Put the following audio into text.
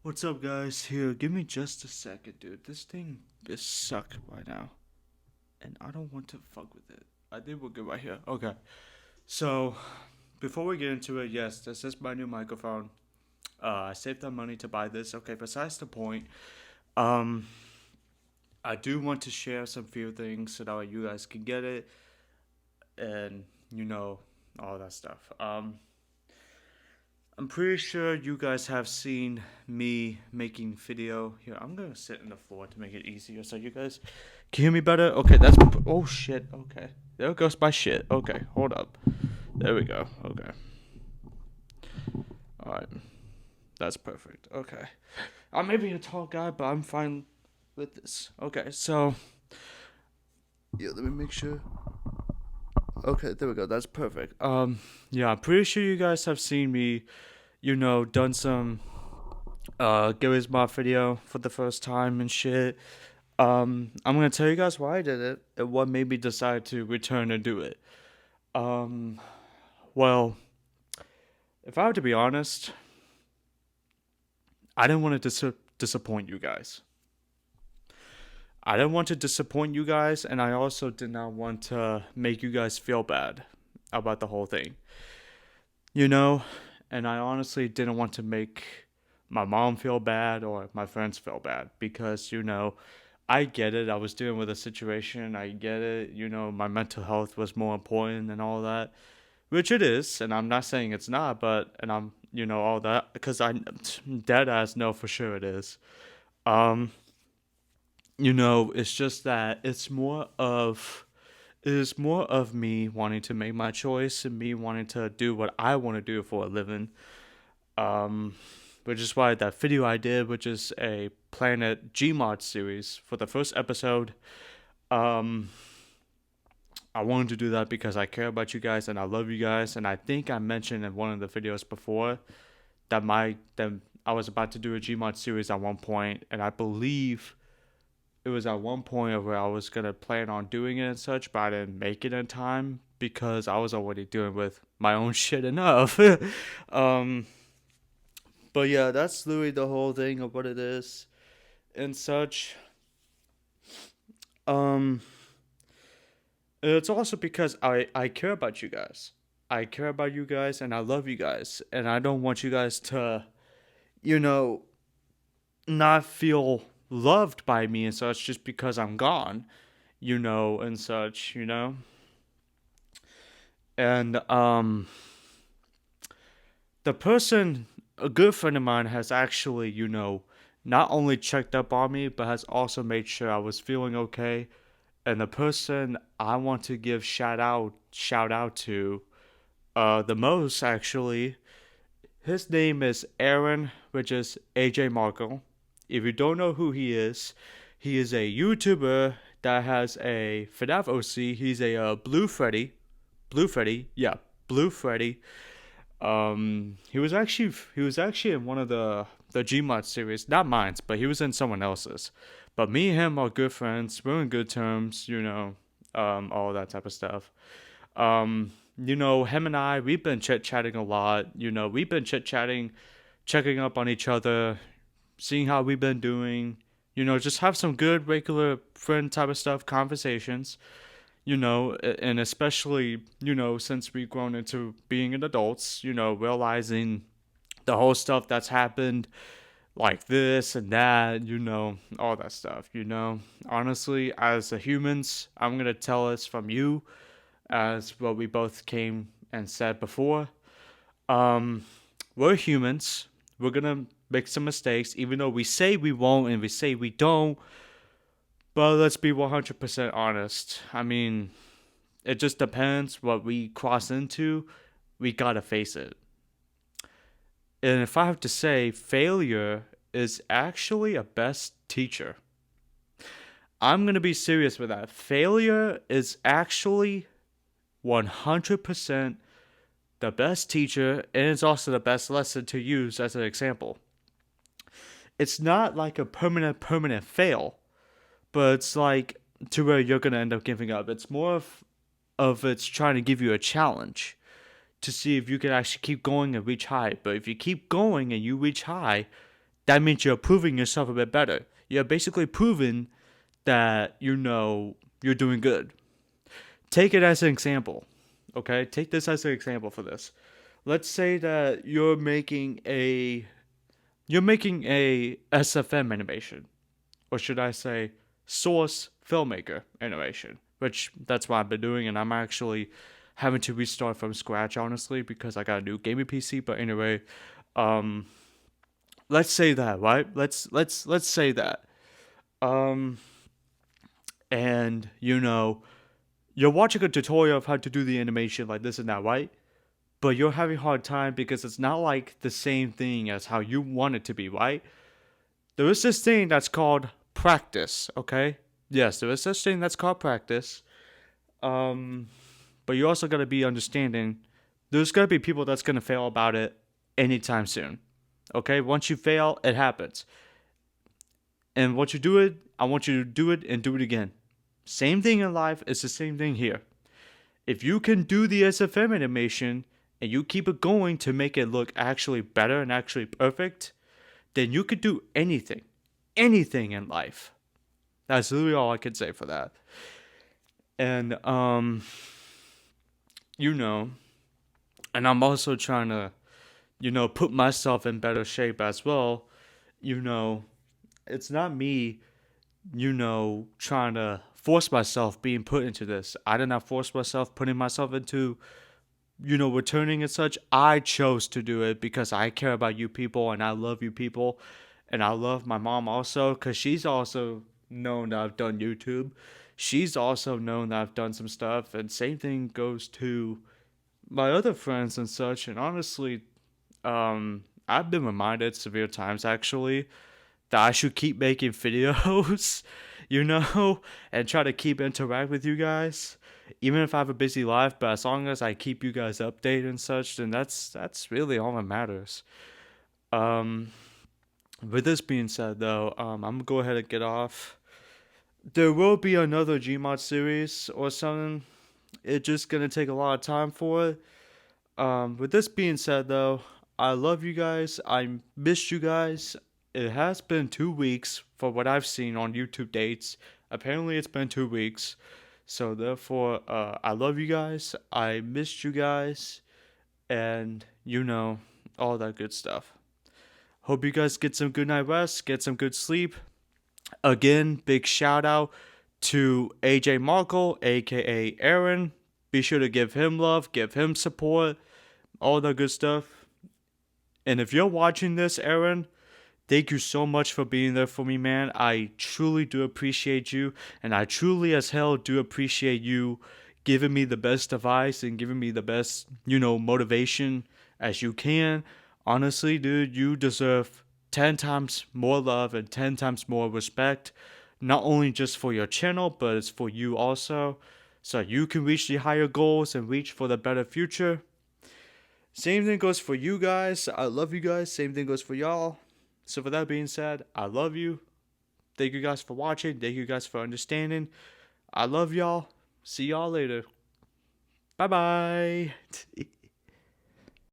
What's up, guys? Here, give me just a second, dude. This thing is suck right now, and I don't want to fuck with it. I think we're good right here. Okay. So, before we get into it, yes, this is my new microphone. I saved that money to buy this. Okay, besides the point, um, I do want to share some few things so that you guys can get it, and all that stuff. I'm pretty sure you guys have seen me making video. Here, I'm gonna sit on the floor to make it easier so you guys can hear me better. Okay, that's. Oh shit. Okay, there goes my shit. Okay, hold up. There we go. Okay. All right. That's perfect. Okay. I may be a tall guy, but I'm fine with this. Okay, so yeah, let me make sure. Okay, there we go. That's perfect. Yeah, I'm pretty sure you guys have seen me, done some Gary's Mod video for the first time and shit. I'm gonna tell you guys why I did it and what made me decide to return and do it. Um, well, if I were to be honest, I didn't want to disappoint you guys. I didn't want to disappoint you guys, and I also did not want to make you guys feel bad about the whole thing. You know, and I honestly didn't want to make my mom feel bad or my friends feel bad because, I get it. I was dealing with a situation. I get it. My mental health was more important and all that, which it is. And I'm not saying it's not, but, and I'm, all that, because I dead ass know for sure it is. Um, it's just that it is more of me wanting to make my choice and me wanting to do what I want to do for a living. Um, which is why that video I did, which is a Planet Gmod series for the first episode, um, I wanted to do that because I care about you guys and I love you guys. And I think I mentioned in one of the videos before that I was about to do a Gmod series at one point, and I believe it was at one point where I was gonna plan on doing it and such, but I didn't make it in time because I was already dealing with my own shit enough. um, but yeah, that's literally the whole thing of what it is and such. Um, it's also because I care about you guys. I care about you guys and I love you guys, and I don't want you guys to, you know, not feel loved by me and such just because I'm gone, and such. And the person, a good friend of mine, has actually, not only checked up on me, but has also made sure I was feeling okay. And the person I want to give shout out to, the most actually, his name is Aaron, which is AJMarkle. If you don't know who he is a YouTuber that has a FNAF OC. He's a Blue Freddy, yeah, Blue Freddy. He was actually in one of the Gmod series, not mine, but he was in someone else's. But me and him are good friends. We're in good terms, all that type of stuff. Him and I, we've been chit chatting a lot. We've been chit chatting, checking up on each other, seeing how we've been doing. Just have some good regular friend type of stuff, conversations. And especially, since we've grown into being an adults, realizing the whole stuff that's happened, like this and that, all that stuff. Honestly, as a humans, I'm going to tell us from you, as what we both came and said before. Um, we're humans. We're going to make some mistakes, even though we say we won't and we say we don't. But let's be 100% honest. I mean, it just depends what we cross into. We gotta face it. And if I have to say, failure is actually a best teacher. I'm gonna be serious with that. Failure is actually 100% the best teacher, and it's also the best lesson to use as an example. It's not like a permanent fail, but it's like to where you're gonna end up giving up. It's more of it's trying to give you a challenge to see if you can actually keep going and reach high. But if you keep going and you reach high, that means you're proving yourself a bit better. You're basically proving that you're doing good. Take it as an example. Okay? Take this as an example for this. Let's say that you're making a SFM animation, or should I say source filmmaker animation, which that's what I've been doing, and I'm actually having to restart from scratch, honestly, because I got a new gaming PC. But anyway, um let's say that, right? Let's say that. Um and you're watching a tutorial of how to do the animation like this and that, right? But you're having a hard time because it's not like the same thing as how you want it to be, right? There is this thing that's called practice, okay? Yes, there is this thing that's called practice. Um, but you also gotta be understanding there's gonna be people that's gonna fail about it anytime soon. Okay? Once you fail, it happens. And once you do it, I want you to do it and do it again. Same thing in life, it's the same thing here. If you can do the SFM animation and you keep it going to make it look actually better and actually perfect, then you could do anything. Anything in life. That's literally all I can say for that. And you know, and I'm also trying to, put myself in better shape as well. You know, it's not me, trying to force myself being put into this. I did not force myself putting myself into, returning and such. I chose to do it because I care about you people and I love you people. And I love my mom also because she's also known that I've done YouTube. She's also known that I've done some stuff. And same thing goes to my other friends and such. And honestly, I've been reminded severe times actually that I should keep making videos, and try to keep interact with you guys. Even if I have a busy life, but as long as I keep you guys updated and such, then that's really all that matters. Um, with this being said, though, I'm gonna go ahead and get off. There will be another Gmod series or something. It's just gonna take a lot of time for it. With this being said, though, I love you guys. I missed you guys. It has been 2 weeks for what I've seen on YouTube dates. Apparently, it's been 2 weeks. So, therefore, I love you guys. I missed you guys. And, all that good stuff. Hope you guys get some good night rest, get some good sleep. Again, big shout out to AJMarkle, aka Aaron. Be sure to give him love, give him support, all that good stuff. And if you're watching this, Aaron, thank you so much for being there for me, man. I truly do appreciate you, and I truly as hell do appreciate you giving me the best advice and giving me the best, motivation as you can. Honestly, dude, you deserve 10 times more love and 10 times more respect, not only just for your channel, but it's for you also, so you can reach the higher goals and reach for the better future. Same thing goes for you guys. I love you guys. Same thing goes for y'all. So, for that being said, I love you. Thank you guys for watching. Thank you guys for understanding. I love y'all. See y'all later. Bye bye.